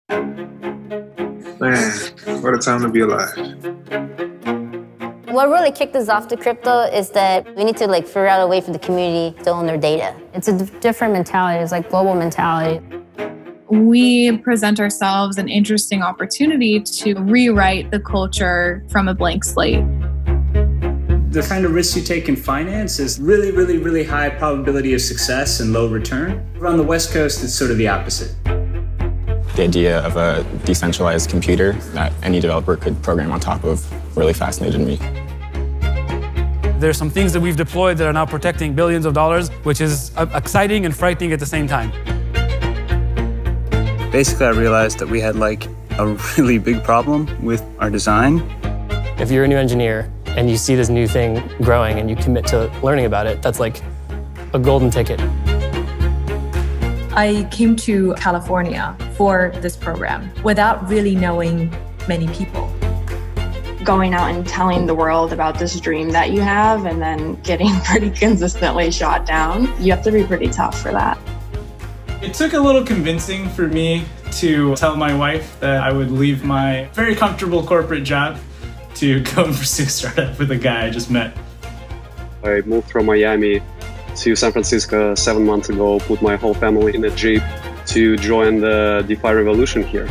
Man, what a time to be alive. What really kicked us off to crypto is that we need to figure out a way for the community to own their data. It's a different mentality. It's global mentality. We present ourselves an interesting opportunity to rewrite the culture from a blank slate. The kind of risks you take in finance is really, really, really high probability of success and low return. On the West Coast, it's sort of the opposite. The idea of a decentralized computer that any developer could program on top of really fascinated me. There's some things that we've deployed that are now protecting billions of dollars, which is exciting and frightening at the same time. Basically, I realized that we had a really big problem with our design. If you're a new engineer and you see this new thing growing and you commit to learning about it, that's like a golden ticket. I came to California for this program without really knowing many people. Going out and telling the world about this dream that you have and then getting pretty consistently shot down, you have to be pretty tough for that. It took a little convincing for me to tell my wife that I would leave my very comfortable corporate job to go and pursue a startup with a guy I just met. I moved from Miami to San Francisco 7 months ago, put my whole family in a Jeep to join the DeFi revolution here.